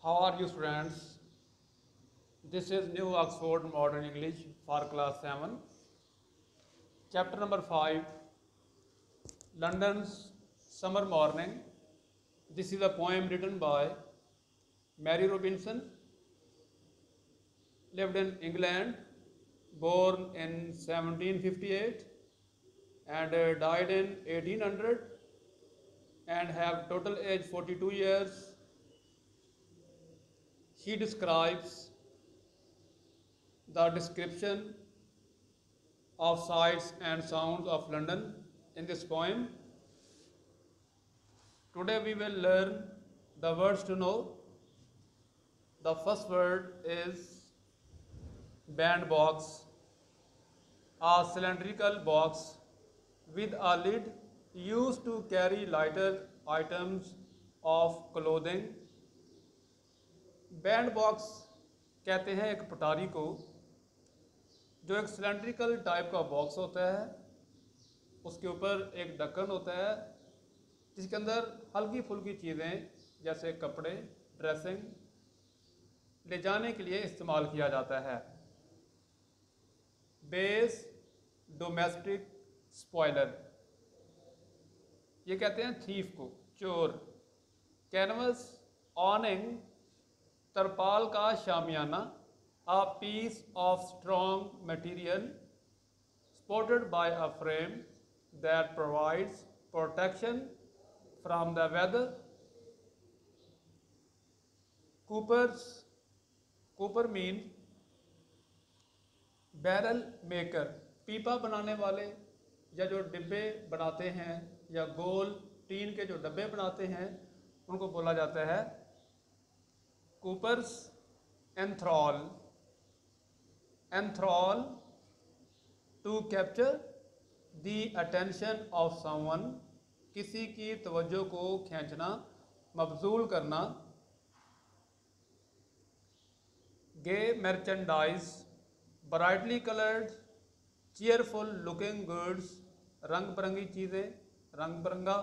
How are you students? This is New Oxford Modern English for class 7. Chapter number 5, London's Summer Morning. This is a poem written by Mary Robinson. Lived in England, born in 1758 and died in 1800 and have total age 42 years. He describes the description of sights and sounds of London in this poem. Today we will learn the words to know. The first word is bandbox, a cylindrical box with a lid used to carry lighter items of clothing. Band box कहते हैं एक पटारी को जो एक cylindrical type का box होता है, उसके ऊपर एक ढक्कन होता है जिसके अंदर हल्की फुल्की चीज़ें जैसे कपड़े, ड्रेसिंग ले जाने के लिए इस्तेमाल किया जाता है। बेस डोमेस्टिक स्पॉइलर, ये कहते हैं थीफ को, चोर। कैनवस ऑनिंग, तरपाल का शामियाना, a piece of strong material supported by a frame that provides protection from the weather. Cooper means barrel maker, पीपा बनाने वाले या जो डिब्बे बनाते हैं या गोल टीन के जो डब्बे बनाते हैं उनको बोला जाता है coopers. Enthral to capture the attention of someone, किसी की तवज्जो को खींचना, मबजूल करना। Gay merchandise, brightly coloured cheerful looking goods, रंग बिरंगी चीज़ें, रंग बिरंगा।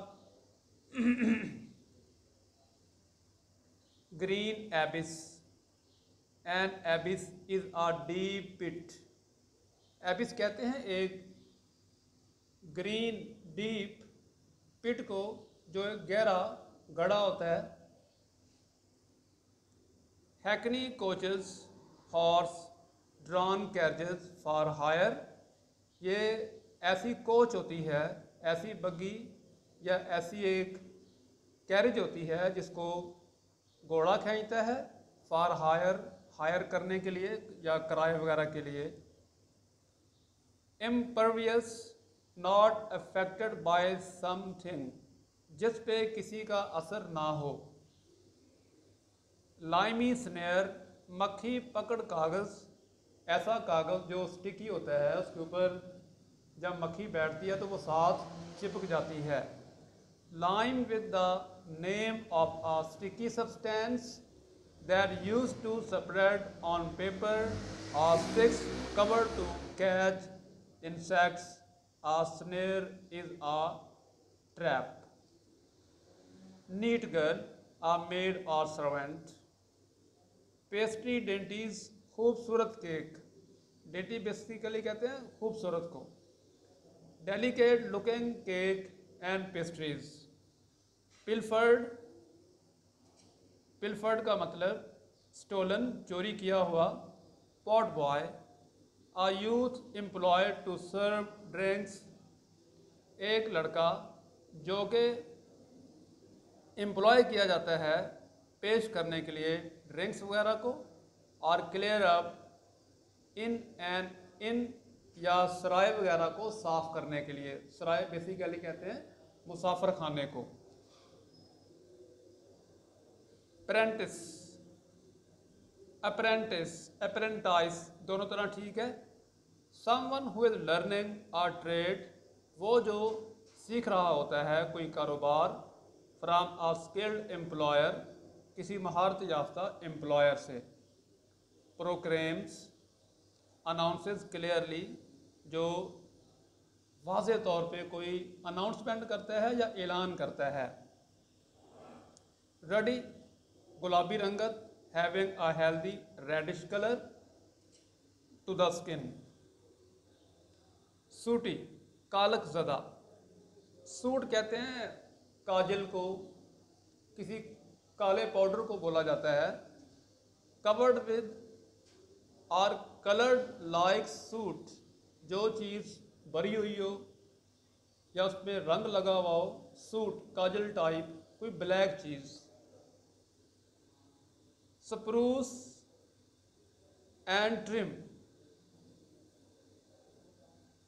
Green abyss, an abyss is a deep pit. Abyss कहते हैं एक ग्रीन डीप पिट को जो एक गहरा गड्ढा होता है। Hackney coaches, horse drawn carriages for hire, ये ऐसी कोच होती है, ऐसी बग्गी या ऐसी एक कैरेज होती है जिसको घोड़ा खींचता है, फॉर हायर करने के लिए या किराए वगैरह के लिए। Impervious, not affected by something, जिस पे किसी का असर ना हो। लाइमी स्नेयर, मक्खी पकड़ कागज़, ऐसा कागज़ जो स्टिकी होता है, उसके ऊपर जब मक्खी बैठती है तो वो साथ चिपक जाती है। Lime with the name of a sticky substance that used to spread on paper or sticks covered to catch insects. A snare is a trap. Neat girl, a maid or servant. Pastry dainties, खूबसूरत cake. Dainty basically कहते हैं खूबसूरत को। Delicate looking cake and pastries. पिलफर्ड का मतलब stolen, चोरी किया हुआ। Pot boy, a youth employed to serve drinks, एक लड़का जो कि एम्प्लॉय किया जाता है पेश करने के लिए ड्रिंक्स वगैरह को। और क्लियर अप, इन या सराय वगैरह को साफ करने के लिए। सराय बेसिकली कहते हैं मुसाफिर खाने को। अप्रेंटाइज दोनों तरह ठीक है। Someone who is learning a trade, वो जो सीख रहा होता है कोई कारोबार। फ्रॉम अ स्किल्ड एम्प्लॉयर, किसी महारत याफ्ता एम्प्लॉयर से। प्रोक्लेम्स, अनाउंसेस क्लियरली, जो वाज़े तौर पे कोई अनाउंसमेंट करता है या ऐलान करता है। रेडी, गुलाबी रंगत, having a healthy reddish colour to the skin. Sooty, कालक ज़दा। सूट कहते हैं काजल को, किसी काले पाउडर को बोला जाता है। Covered with or coloured like soot, जो चीज़ भरी हुई हो या उसमें रंग लगा हुआ हो, सूट काजल टाइप, कोई ब्लैक चीज़। Spruce and trim,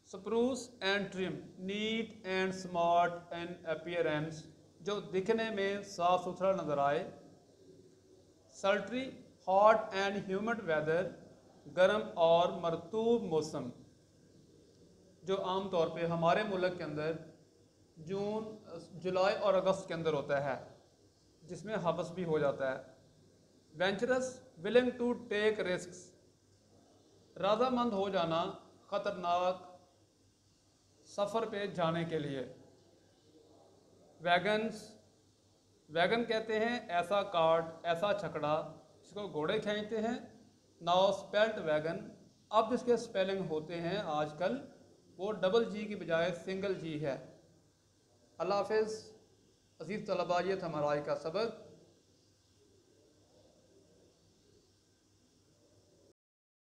spruce and trim, neat and smart and appearance, जो दिखने में साफ सुथरा नजर आए। Sultry, hot and humid weather, गर्म और मरतूब मौसम, जो आम तौर पे हमारे मुल्क के अंदर जून, जुलाई और अगस्त के अंदर होता है, जिसमें हबस भी हो जाता है। वेंचरस, विलिंग टू टेक रिस्क्स, रजामंद हो जाना, ख़तरनाक सफ़र पे जाने के लिए। वैगन्स, वैगन कहते हैं ऐसा कार्ट, ऐसा छकड़ा जिसको घोड़े खींचते हैं। नाउ स्पेल्ट वैगन, अब जिसके स्पेलिंग होते हैं आजकल वो डबल जी की बजाय सिंगल जी है। अल्लाह हाफ़िज़। अज़ीज़ तलबा, ये था हमारा आज का सबक।